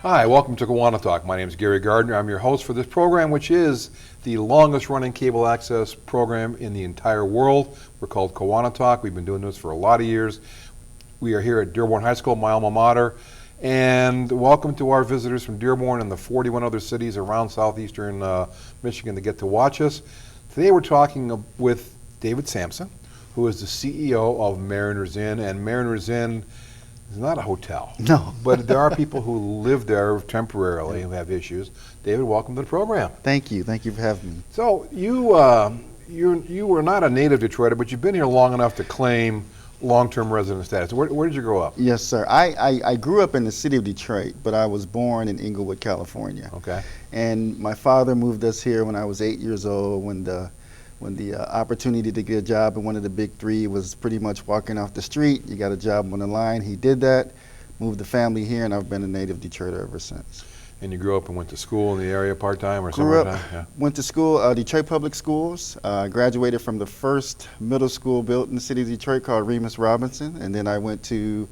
Hi, welcome to KiwaniTalk. My name is Gary Gardner. I'm your host for this program, which is the longest running cable access program in the entire world. We're called KiwaniTalk. We've been doing this for a lot of years. We are here at Dearborn High School, my alma mater. And welcome to our visitors from Dearborn and the 41 other cities around southeastern Michigan that get to watch us. Today we're talking with David Sampson, who is the CEO of Mariners Inn. And Mariners Inn is not a hotel. No. But there are people who live there temporarily who have issues. David, welcome to the program. Thank you. Thank you for having me. So you were not a native Detroiter, but you've been here long enough to claim long-term resident status. Where did you grow up? Yes, sir. I grew up in the city of Detroit, but I was born in Inglewood, California. Okay. And my father moved us here when I was 8 years old, when the opportunity to get a job in one of the big three was pretty much walking off the street. You got a job on the line. He did that, moved the family here, and I've been a native Detroiter ever since. And you grew up and went to school in the area part-time or Grew up, summertime? Yeah. went to school, Detroit Public Schools. Graduated from the first middle school built in the city of Detroit called Remus Robinson. And then I went to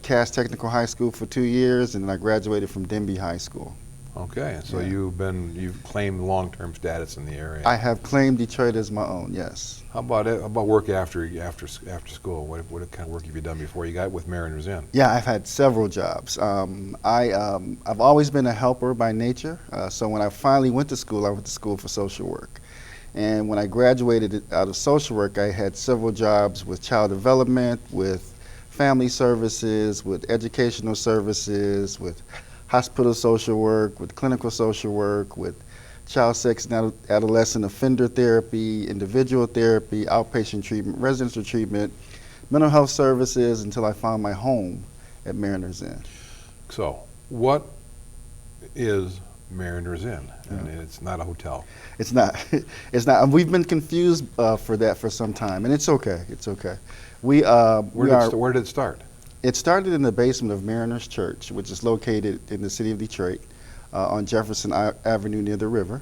Cass Technical High School for 2 years, and then I graduated from Denby High School. Okay, so Yeah. you've claimed long-term status in the area. I have claimed Detroit as my own, yes. How about it? How about work after school? What kind of work have you done before you got with Mariners Inn? Yeah, I've had several jobs. I've always been a helper by nature. So when I finally went to school, I went to school for social work. And when I graduated out of social work, I had several jobs with child development, with family services, with educational services, with hospital social work, with clinical social work, with child sex and adolescent offender therapy, individual therapy, outpatient treatment, residential treatment, mental health services, until I found my home at Mariners Inn. So, what is Mariners Inn? And it's not a hotel. It's not. It's not. We've been confused for that for some time, and it's okay. It's okay. Where did it start? It started in the basement of Mariners Church, which is located in the city of Detroit on Jefferson Avenue near the river.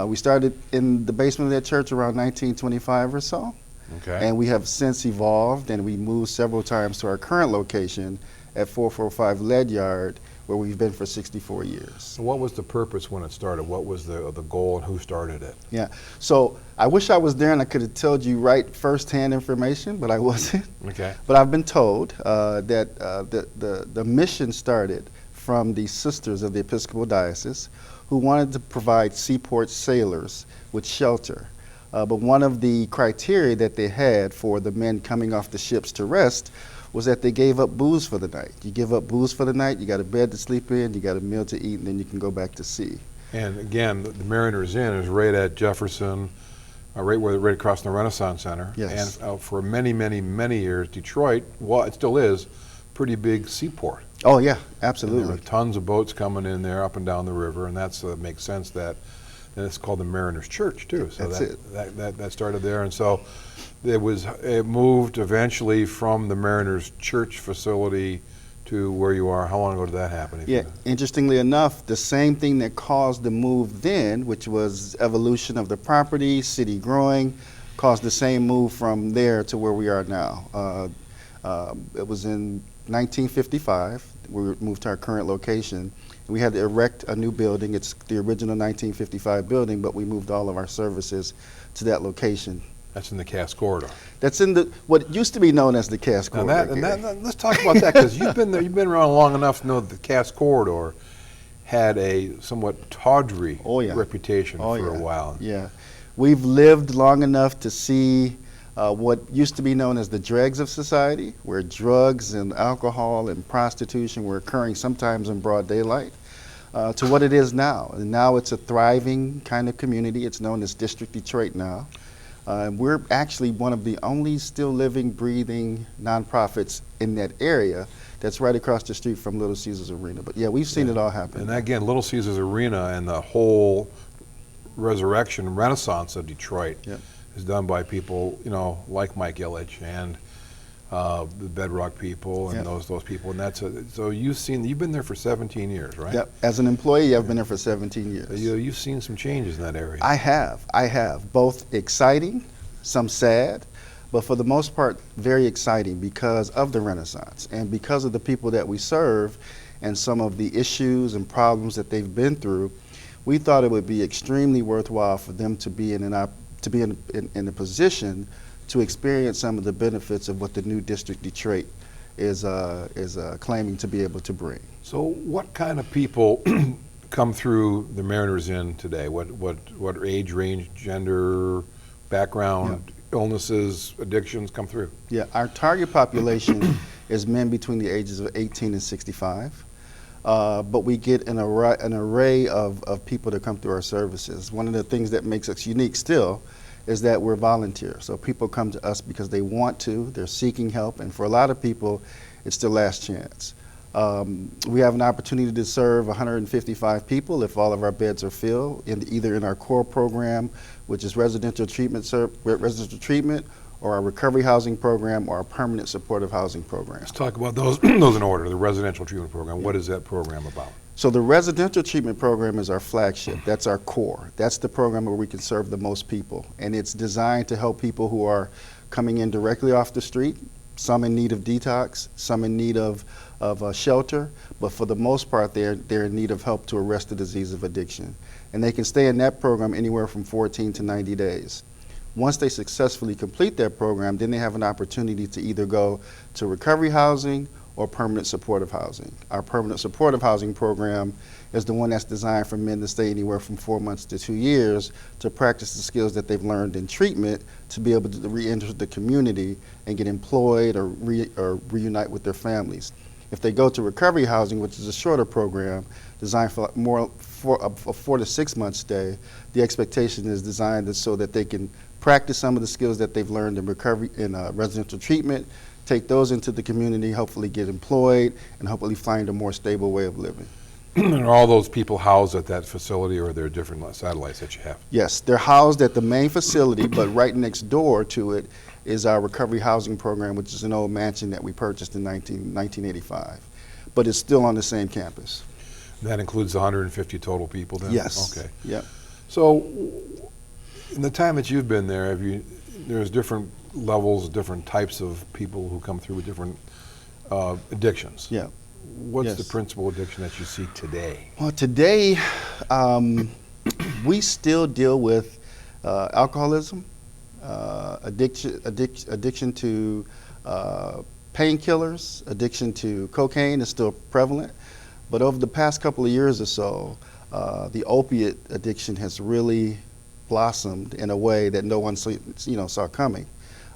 We started in the basement of that church around 1925 or so. Okay. And we have since evolved, and we moved several times to our current location at 445 Leadyard, where we've been for 64 years. So what was the purpose when it started? What was the goal and who started it? Yeah, so I wish I was there and I could have told you right firsthand information, but I wasn't. Okay. But I've been told that the mission started from the Sisters of the Episcopal Diocese, who wanted to provide seaport sailors with shelter. But one of the criteria that they had for the men coming off the ships to rest was that they gave up booze for the night. You give up booze for the night, you got a bed to sleep in, you got a meal to eat, and then you can go back to sea. And again, the Mariners Inn is right at Jefferson, right across from the Renaissance Center. Yes. And for many, many, many years, Detroit, well, it still is, pretty big seaport. Oh yeah, And absolutely. there are tons of boats coming in there up and down the river, and that's makes sense that. And it's called the Mariners Church too. So That's that started there, and so it moved eventually from the Mariners Church facility to where you are. How long ago did that happen? Yeah, interestingly enough, the same thing that caused the move then, which was evolution of the property, city growing, caused the same move from there to where we are now. It was in 1955, we moved to our current location. We had to erect a new building. It's the original 1955 building, but we moved all of our services to that location. That's in the Cass Corridor. That's in what used to be known as the Cass Now Corridor. let's talk about that, because you've been there. You've been around long enough to know that the Cass Corridor had a somewhat tawdry reputation for a while. Yeah, we've lived long enough to see what used to be known as the dregs of society, where drugs and alcohol and prostitution were occurring sometimes in broad daylight, to what it is now. And now it's a thriving kind of community. It's known as District Detroit now. We're actually one of the only still living, breathing nonprofits in that area that's right across the street from Little Caesars Arena. But yeah, we've seen it all happen. And again, Little Caesars Arena and the whole resurrection, renaissance of Detroit is done by people, like Mike Ilitch and the Bedrock people and those people, and so you've been there for 17 years, right? Yep. As an employee, I've been there for 17 years. So you've seen some changes in that area. I have, both exciting, some sad, but for the most part, very exciting because of the Renaissance and because of the people that we serve and some of the issues and problems that they've been through, we thought it would be extremely worthwhile for them to be in a position to experience some of the benefits of what the new District Detroit is claiming to be able to bring. So what kind of people come through the Mariners Inn today? What age range, gender, background, illnesses, addictions come through? Yeah, our target population is men between the ages of 18 and 65. But we get an array of people that come through our services. One of the things that makes us unique still is that we're volunteers. So people come to us because they want to, they're seeking help, and for a lot of people, it's their last chance. We have an opportunity to serve 155 people if all of our beds are filled, either in our core program, which is residential treatment, or our recovery housing program, or our permanent supportive housing program. Let's talk about those in order. The residential treatment program, what is that program about? So the residential treatment program is our flagship. That's our core. That's the program where we can serve the most people. And it's designed to help people who are coming in directly off the street, some in need of detox, some in need of shelter, but for the most part, they're in need of help to arrest the disease of addiction. And they can stay in that program anywhere from 14 to 90 days. Once they successfully complete that program, then they have an opportunity to either go to recovery housing or permanent supportive housing. Our permanent supportive housing program is the one that's designed for men to stay anywhere from 4 months to 2 years to practice the skills that they've learned in treatment to be able to re-enter the community and get employed or reunite with their families. If they go to recovery housing, which is a shorter program designed for a 4 to 6 month stay, the expectation is designed so that they can practice some of the skills that they've learned in recovery in residential treatment, take those into the community, hopefully get employed, and hopefully find a more stable way of living. Are all those people housed at that facility, or are there different satellites that you have? Yes, they're housed at the main facility, but right next door to it is our recovery housing program, which is an old mansion that we purchased in 1985. But it's still on the same campus. That includes 150 total people then? Yes. Okay. Yep. So in the time that you've been there, there's different levels, different types of people who come through with different addictions. Yeah. What's Yes. the principal addiction that you see today? Well, today we still deal with alcoholism, addiction to painkillers, addiction to cocaine is still prevalent. But over the past couple of years or so, the opiate addiction has really blossomed in a way that no one saw coming.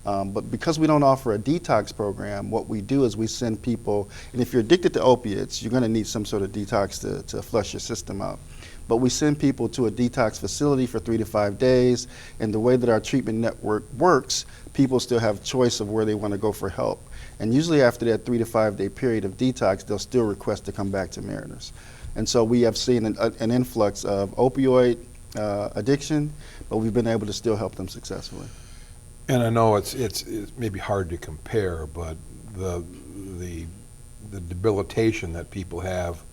But because we don't offer a detox program, what we do is we send people, and if you're addicted to opiates, you're going to need some sort of detox to flush your system out. But we send people to a detox facility for 3 to 5 days, and the way that our treatment network works, people still have choice of where they want to go for help. And usually after that 3 to 5 day period of detox, they'll still request to come back to Mariners. And so we have seen an influx of opioid addiction, but we've been able to still help them successfully. And I know it's maybe hard to compare, but the debilitation that people have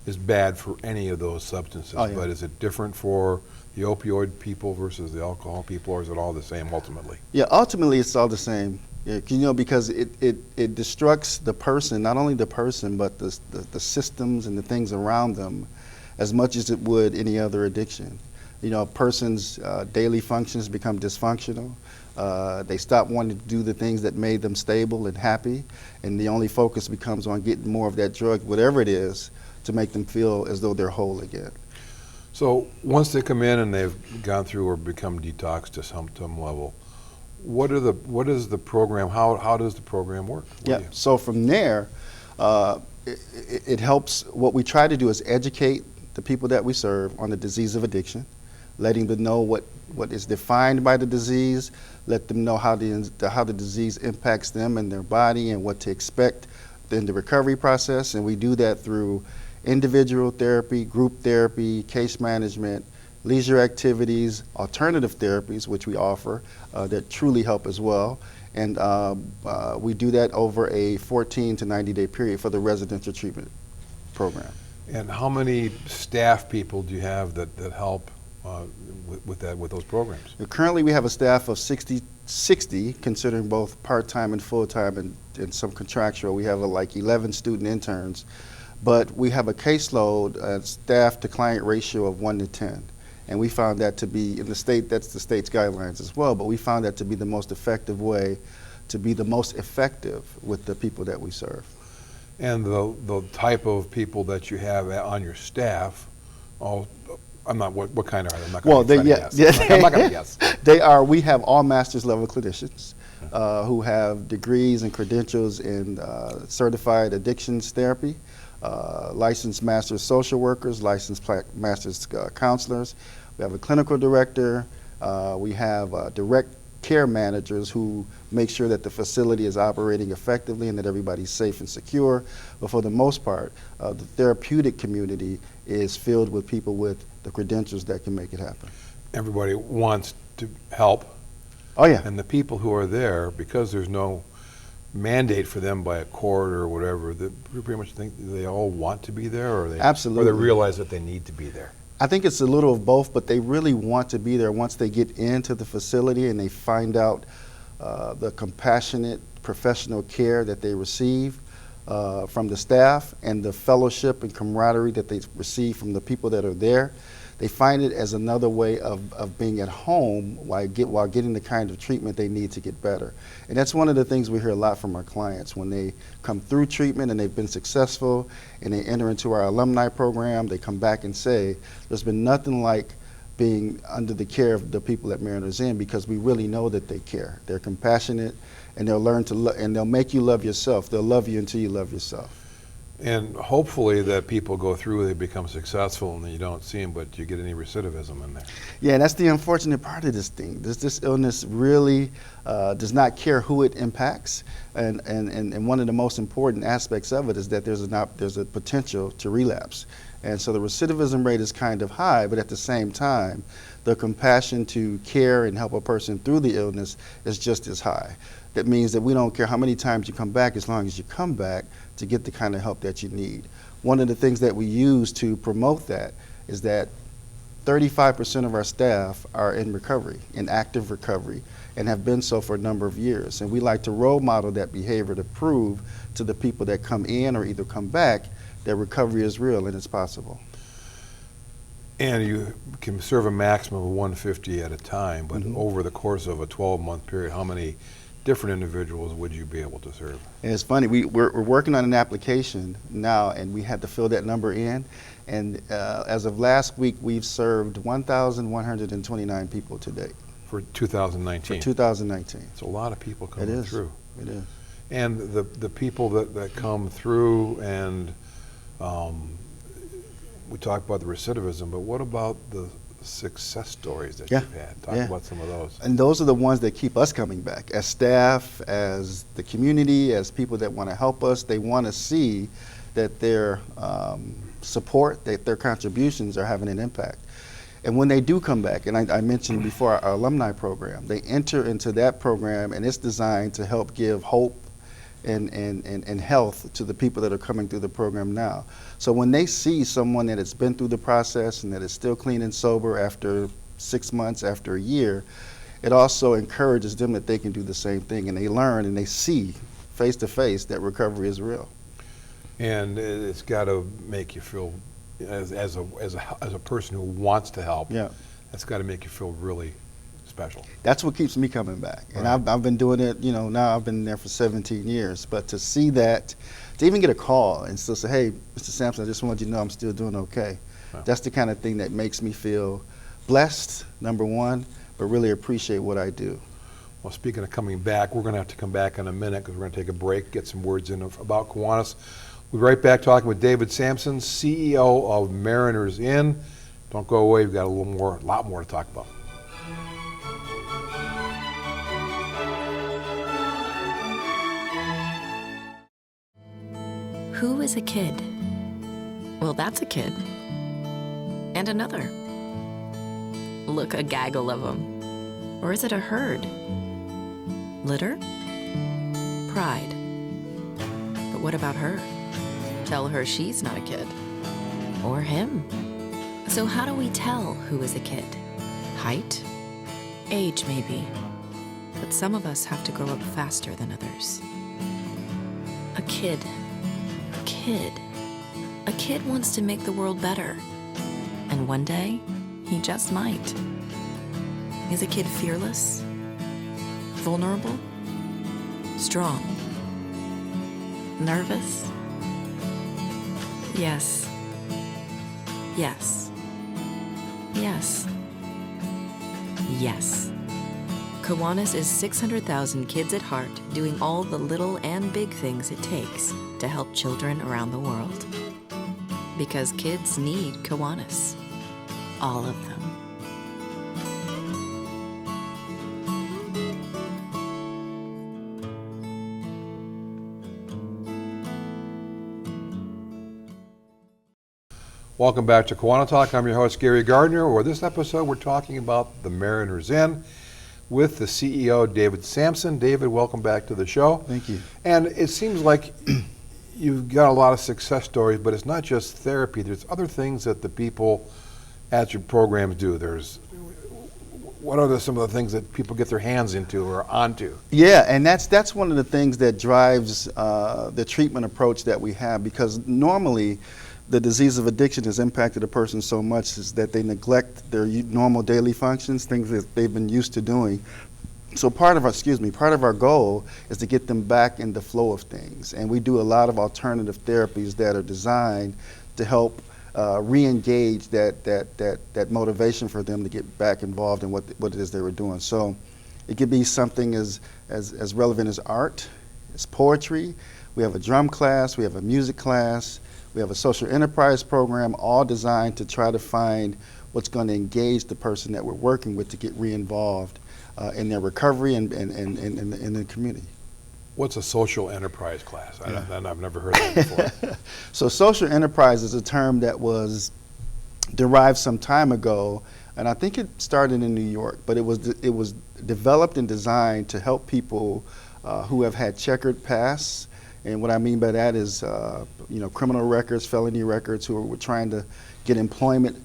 is bad for any of those substances. Oh, yeah. But is it different for the opioid people versus the alcohol people, or is it all the same ultimately? Yeah, ultimately it's all the same. Yeah, because it destructs the person, not only the person, but the systems and the things around them as much as it would any other addiction. You know, a person's daily functions become dysfunctional. They stop wanting to do the things that made them stable and happy, and the only focus becomes on getting more of that drug, whatever it is, to make them feel as though they're whole again. So once they come in and they've gone through or become detoxed to some level, what is the program? How does the program work? Yeah. So from there, it helps. What we try to do is educate the people that we serve on the disease of addiction, letting them know what is defined by the disease, let them know how the disease impacts them and their body and what to expect in the recovery process. And we do that through individual therapy, group therapy, case management, leisure activities, alternative therapies, which we offer, that truly help as well. And we do that over a 14 to 90 day period for the residential treatment program. And how many staff people do you have that help with those programs? Currently we have a staff of 60, considering both part-time and full-time and some contractual. We have like 11 student interns. but we have a caseload, staff to client ratio of 1 to 10. And we found that to be, in the state, that's the state's guidelines as well, but we found that to be the most effective way to be the most effective with the people that we serve. And the type of people that you have on your staff, I'm not, what kind are they? I'm not going to guess. I'm not going to guess. We have all master's level clinicians who have degrees and credentials in certified addictions therapy, licensed master's social workers, licensed master's counselors. We have a clinical director. We have direct care managers who make sure that the facility is operating effectively and that everybody's safe and secure. But for the most part, the therapeutic community is filled with people with the credentials that can make it happen. Everybody wants to help. Oh yeah. And the people who are there, because there's no mandate for them by a court or whatever, they pretty much think they all want to be there, or Absolutely. Or they realize that they need to be there. I think it's a little of both, but they really want to be there once they get into the facility and they find out the compassionate professional care that they receive from the staff and the fellowship and camaraderie that they receive from the people that are there. They find it as another way of being at home while getting the kind of treatment they need to get better. And that's one of the things we hear a lot from our clients. When they come through treatment and they've been successful and they enter into our alumni program, they come back and say, there's been nothing like being under the care of the people at Mariners Inn, because we really know that they care. They're compassionate, and they'll learn to and they'll make you love yourself. They'll love you until you love yourself. And hopefully that people go through, they become successful, and then you don't see them, but you get any recidivism in there. Yeah, and that's the unfortunate part of this thing. This illness really does not care who it impacts, and one of the most important aspects of it is that there's a potential to relapse. And so the recidivism rate is kind of high, but at the same time, the compassion to care and help a person through the illness is just as high. That means that we don't care how many times you come back, as long as you come back to get the kind of help that you need. One of the things that we use to promote that is that 35% of our staff are in recovery, in active recovery, and have been so for a number of years. And we like to role model that behavior to prove to the people that come in or either come back that recovery is real and it's possible. And you can serve a maximum of 150 at a time, but over the course of a 12-month period, how many different individuals would you be able to serve? And it's funny, we're working on an application now, and we had to fill that number in. And as of last week, we've served 1,129 people to date. For 2019? For 2019. It's a lot of people coming through. It is. And the people that come through, and we talk about the recidivism, but what about the success stories that you've had? Talk about some of those. And those are the ones that keep us coming back. As staff, as the community, as people that want to help us, they want to see that their support, that their contributions are having an impact. And when they do come back, and I mentioned before our alumni program, they enter into that program, and it's designed to help give hope and health to the people that are coming through the program now. So when they see someone that has been through the process and that is still clean and sober after 6 months, after a year, it also encourages them that they can do the same thing, and they learn and they see face to face that recovery is real. And it's got to make you feel, as a person who wants to help, that's got to make you feel really special. That's what keeps me coming back. And I've been doing it, now I've been there for 17 years. But to see that, to even get a call and still say, hey, Mr. Sampson, I just want you to know I'm still doing okay. Wow. That's the kind of thing that makes me feel blessed, number one, but really appreciate what I do. Well, speaking of coming back, we're going to have to come back in a minute because we're going to take a break, get some words in about Kiwanis. We'll be right back talking with David Sampson, CEO of Mariners Inn. Don't go away. We've got a lot more to talk about. Who is a kid? Well, that's a kid. And another. Look, a gaggle of them. Or is it a herd? Litter? Pride. But what about her? Tell her she's not a kid. Or him. So how do we tell who is a kid? Height? Age, maybe. But some of us have to grow up faster than others. A kid. A kid wants to make the world better. And one day, he just might. Is a kid fearless? Vulnerable? Strong? Nervous? Yes. Yes. Yes. Yes. Kiwanis is 600,000 kids at heart doing all the little and big things it takes to help children around the world. Because kids need Kiwanis. All of them. Welcome back to KiwaniTalk. I'm your host, Gary Gardner, where this episode we're talking about the Mariner's Inn with the CEO, David Sampson. David, welcome back to the show. Thank you. And it seems like you've got a lot of success stories, but it's not just therapy. There's other things that the people at your programs do. What are some of the things that people get their hands into or onto? Yeah, and that's one of the things that drives the treatment approach that we have, because normally the disease of addiction has impacted a person so much is that they neglect their normal daily functions, things that they've been used to doing. So part of our goal is to get them back in the flow of things. And we do a lot of alternative therapies that are designed to help re-engage that motivation for them to get back involved in what it is they were doing. So it could be something as relevant as art, as poetry. We have a drum class, we have a music class, we have a social enterprise program, all designed to try to find what's going to engage the person that we're working with to get re-involved in their recovery and in the community. What's a social enterprise class? I've never heard that before. So social enterprise is a term that was derived some time ago, and I think it started in New York, but it was developed and designed to help people who have had checkered pasts. And what I mean by that is, criminal records, felony records, who were trying to get employment,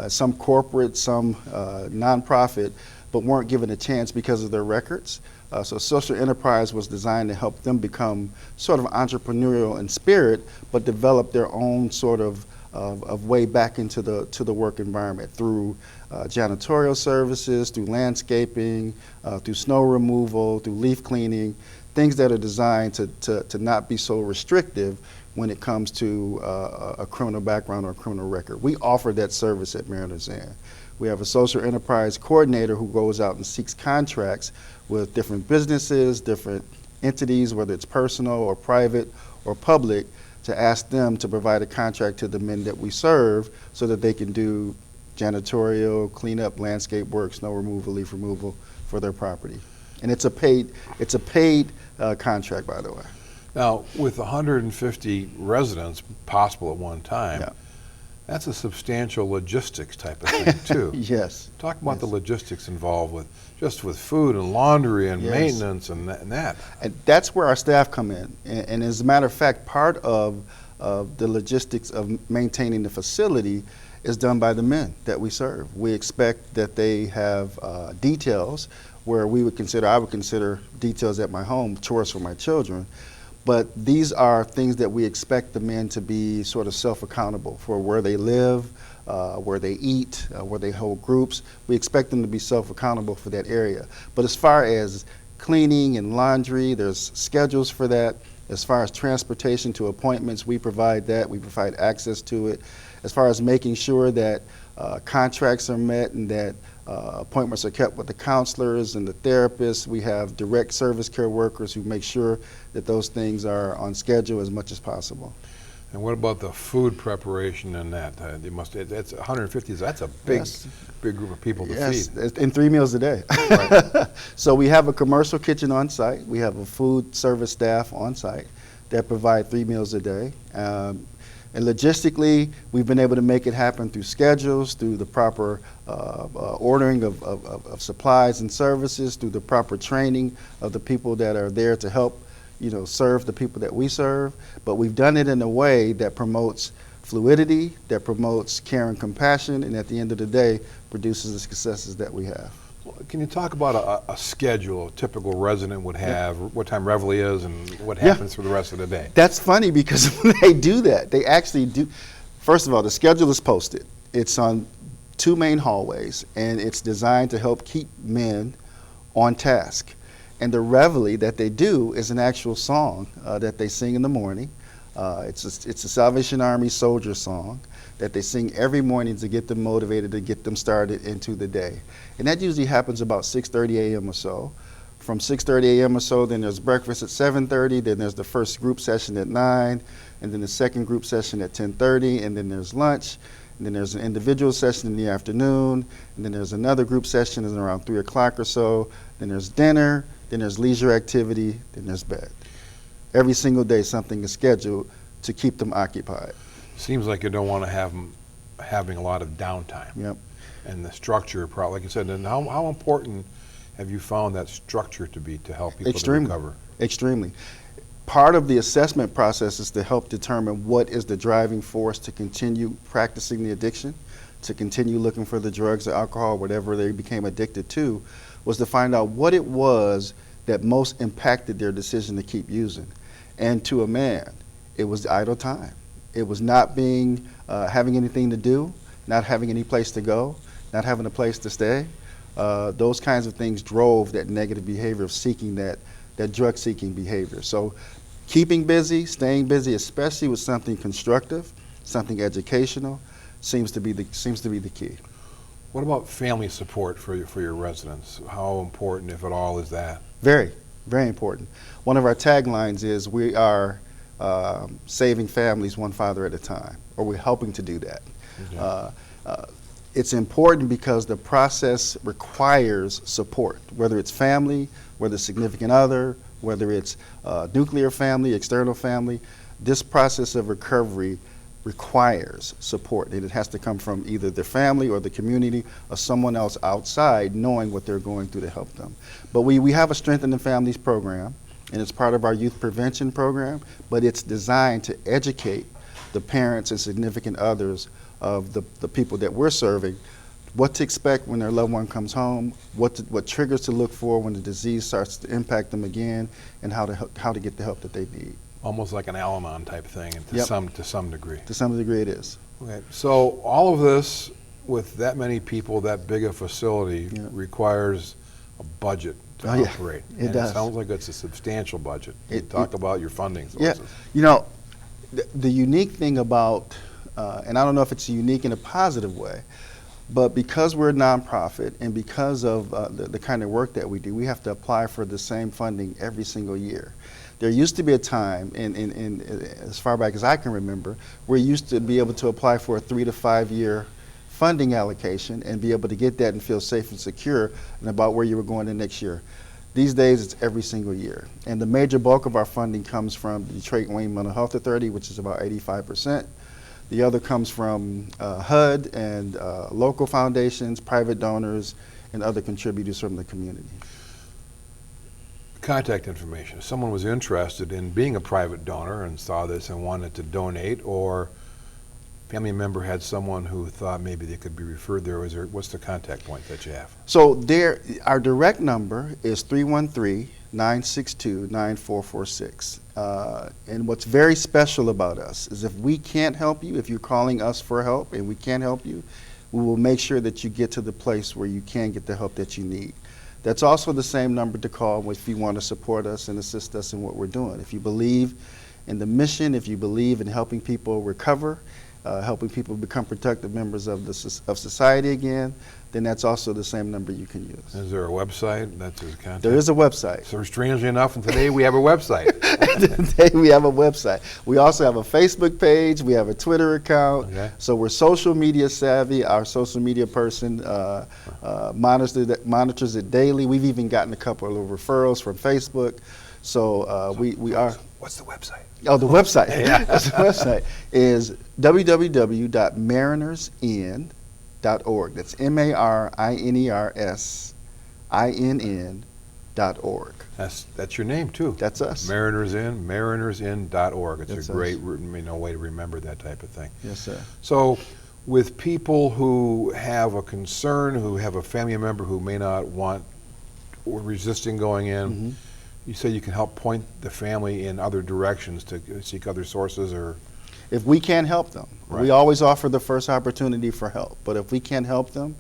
some corporate, some nonprofit, but weren't given a chance because of their records. So social enterprise was designed to help them become sort of entrepreneurial in spirit, but develop their own sort of way back into the work environment through janitorial services, through landscaping, through snow removal, through leaf cleaning, things that are designed to not be so restrictive when it comes to a criminal background or a criminal record. We offer that service at Mariner's Inn. We have a social enterprise coordinator who goes out and seeks contracts with different businesses, different entities, whether it's personal or private or public, to ask them to provide a contract to the men that we serve so that they can do janitorial, cleanup, landscape work, snow removal, leaf removal for their property. And it's a paid contract, by the way. Now, with 150 residents possible at one time, Yeah. that's a substantial logistics type of thing too. Yes. Talk about the logistics involved with food and laundry and Yes. maintenance and that. And that's where our staff come in. And as a matter of fact, part of the logistics of maintaining the facility is done by the men that we serve. We expect that they have details where I would consider details at my home, chores for my children. But these are things that we expect the men to be sort of self-accountable for: where they live, where they eat, where they hold groups. We expect them to be self-accountable for that area. But as far as cleaning and laundry, there's schedules for that. As far as transportation to appointments, we provide that. We provide access to it. As far as making sure that contracts are met and that appointments are kept with the counselors and the therapists, we have direct service care workers who make sure that those things are on schedule as much as possible. And what about the food preparation and that? It's 150. That's a big, Yes. big group of people to Yes, feed. and 3 meals a day. Right. So we have a commercial kitchen on site. We have a food service staff on site that provide 3 meals a day. And logistically, we've been able to make it happen through schedules, through the proper ordering of supplies and services, through the proper training of the people that are there to help, serve the people that we serve. But we've done it in a way that promotes fluidity, that promotes care and compassion, and at the end of the day, produces the successes that we have. Can you talk about a schedule a typical resident would have, what time reveille is, and what Yeah. happens for the rest of the day? That's funny because when they do that, they actually do. First of all, the schedule is posted. It's on 2 main hallways, and it's designed to help keep men on task. And the reveille that they do is an actual song that they sing in the morning. It's a Salvation Army soldier song that they sing every morning to get them motivated, to get them started into the day. And that usually happens about 6:30 a.m. or so. From 6:30 a.m. or so, then there's breakfast at 7:30, then there's the first group session at 9, and then the second group session at 10:30, and then there's lunch, and then there's an individual session in the afternoon, and then there's another group session at around 3 o'clock or so, then there's dinner, then there's leisure activity, then there's bed. Every single day something is scheduled to keep them occupied. Seems like you don't want to have them having a lot of downtime. Yep. And the structure, like you said, and how important have you found that structure to be to help people to recover? Extremely. Part of the assessment process is to help determine what is the driving force to continue practicing the addiction, to continue looking for the drugs or alcohol, whatever they became addicted to, was to find out what it was that most impacted their decision to keep using. And to a man, it was idle time. It was not having anything to do, not having any place to go, not having a place to stay. Those kinds of things drove that negative behavior of seeking that drug-seeking behavior. So keeping busy, staying busy, especially with something constructive, something educational, seems to be the key. What about family support for your residents? How important, if at all, is that? Very, very important. One of our taglines is we are saving families one father at a time, or we're helping to do that. Okay. It's important because the process requires support, whether it's family, whether it's significant other, whether it's nuclear family, external family. This process of recovery requires support, and it has to come from either the family or the community or someone else outside knowing what they're going through to help them. But we have a Strengthening Families program, and it's part of our youth prevention program, but it's designed to educate the parents and significant others of the people that we're serving, what to expect when their loved one comes home, what triggers to look for when the disease starts to impact them again, and how to get the help that they need. Almost like an Al-Anon type thing, and to Yep. some degree. To some degree it is. Okay, so all of this, with that many people, that big a facility, Yeah. requires a budget to Oh, yeah. operate. It And does. it sounds like it's a substantial budget. It- Talk about your funding Yeah, sources. you know, the unique thing about, and I don't know if it's unique in a positive way, but because we're a nonprofit and because of the kind of work that we do, we have to apply for the same funding every single year. There used to be a time, in as far back as I can remember, where you used to be able to apply for a 3 to 5 year funding allocation and be able to get that and feel safe and secure and about where you were going the next year. These days, it's every single year. And the major bulk of our funding comes from the Detroit Wayne Mental Health Authority, which is about 85%. The other comes from HUD and local foundations, private donors, and other contributors from the community. Contact information. If someone was interested in being a private donor and saw this and wanted to donate, or family member had someone who thought maybe they could be referred there, what's the contact point that you have? So our direct number is 313-962-9446. And what's very special about us is if we can't help you, if you're calling us for help and we can't help you, we will make sure that you get to the place where you can get the help that you need. That's also the same number to call if you want to support us and assist us in what we're doing. If you believe in the mission, if you believe in helping people recover, helping people become productive members of society again, then that's also the same number you can use. Is there a website that's his contact? There is a website. So strangely enough, and today we have a website. Today we have a website. We also have a Facebook page. We have a Twitter account. Okay. So we're social media savvy. Our social media person monitors it daily. We've even gotten a couple of referrals from Facebook. So we are. What's the website? Oh, the website. Yeah. The website is www.marinersin.org. That's MARINERSINN.org. That's your name too. That's us. Marinersin.org. It's That's a great us. way to remember that type of thing. Yes, sir. So with people who have a concern, who have a family member who may not want or resisting going in, you say you can help point the family in other directions to seek other sources, or? If we can't help them, Right. we always offer the first opportunity for help. But if we can't help them,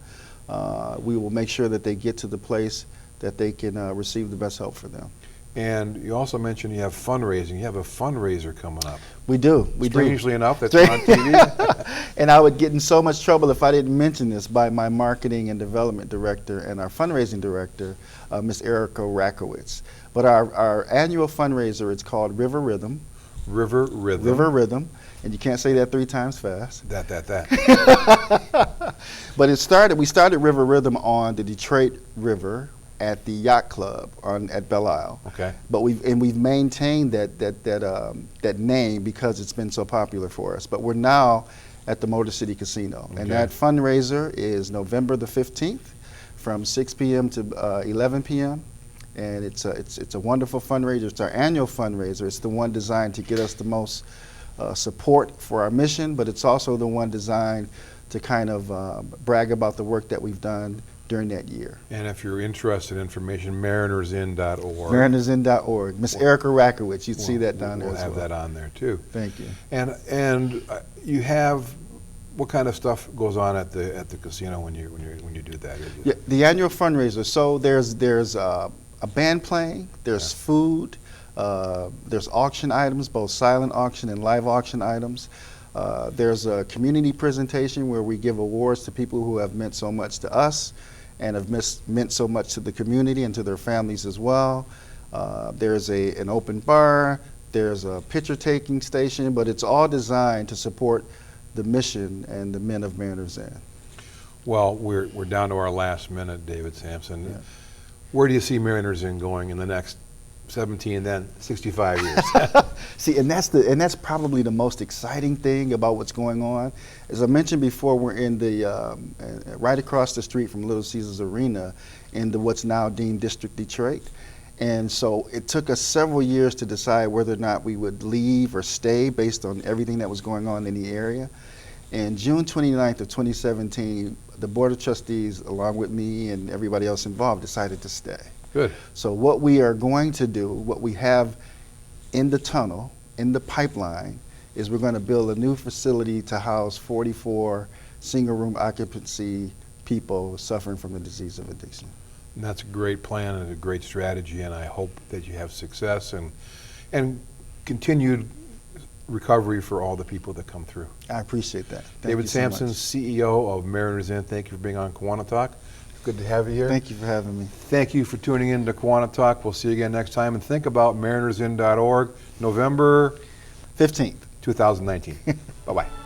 we will make sure that they get to the place that they can receive the best help for them. And you also mentioned you have fundraising. You have a fundraiser coming up. We do. We Strangely do. enough, that's on TV. And I would get in so much trouble if I didn't mention this by my marketing and development director and our fundraising director, Ms. Erica Rakowitz. But our annual fundraiser, it's called River Rhythm. River Rhythm. River Rhythm. And you can't say that 3 times fast. That. But we started River Rhythm on the Detroit River at the Yacht Club at Belle Isle. Okay. But we've maintained that name because it's been so popular for us. But we're now at the Motor City Casino, and that fundraiser is November the 15th from 6 p.m. to 11 p.m. And it's a wonderful fundraiser. It's our annual fundraiser. It's the one designed to get us the most support for our mission, but it's also the one designed to kind of brag about the work that we've done during that year. And if you're interested in information, marinersin.org. Marinersin.org. Miss Erica Rakowitz, you'd see that down there We'll as have well. that on there too. Thank you. And you have, what kind of stuff goes on at the casino when you do that? Yeah, the annual fundraiser. So there's a band playing. There's food. There's auction items, both silent auction and live auction items. There's a community presentation where we give awards to people who have meant so much to us and have meant so much to the community and to their families as well. There's an open bar. There's a picture taking station, but it's all designed to support the mission and the men of Mariners Inn. Well, we're down to our last minute, David Sampson. Yeah. Where do you see Mariners Inn going in the next 17, then 65 years? See, and that's probably the most exciting thing about what's going on. As I mentioned before, we're in the right across the street from Little Caesars Arena in what's now deemed District Detroit. And so it took us several years to decide whether or not we would leave or stay based on everything that was going on in the area. And June 29th of 2017, the Board of Trustees, along with me and everybody else involved, decided to stay. Good. So what we are going to do, what we have in the tunnel, in the pipeline, is we're going to build a new facility to house 44 single-room occupancy people suffering from the disease of addiction. And that's a great plan and a great strategy, and I hope that you have success and continued recovery for all the people that come through. I appreciate that. Thank David you so Sampson, much. CEO of Mariners Inn, thank you for being on KiwaniTalk. Good to have you here. Thank you for having me. Thank you for tuning in to KiwaniTalk. We'll see you again next time. And think about marinersin.org, November 15th. 2019. Bye-bye.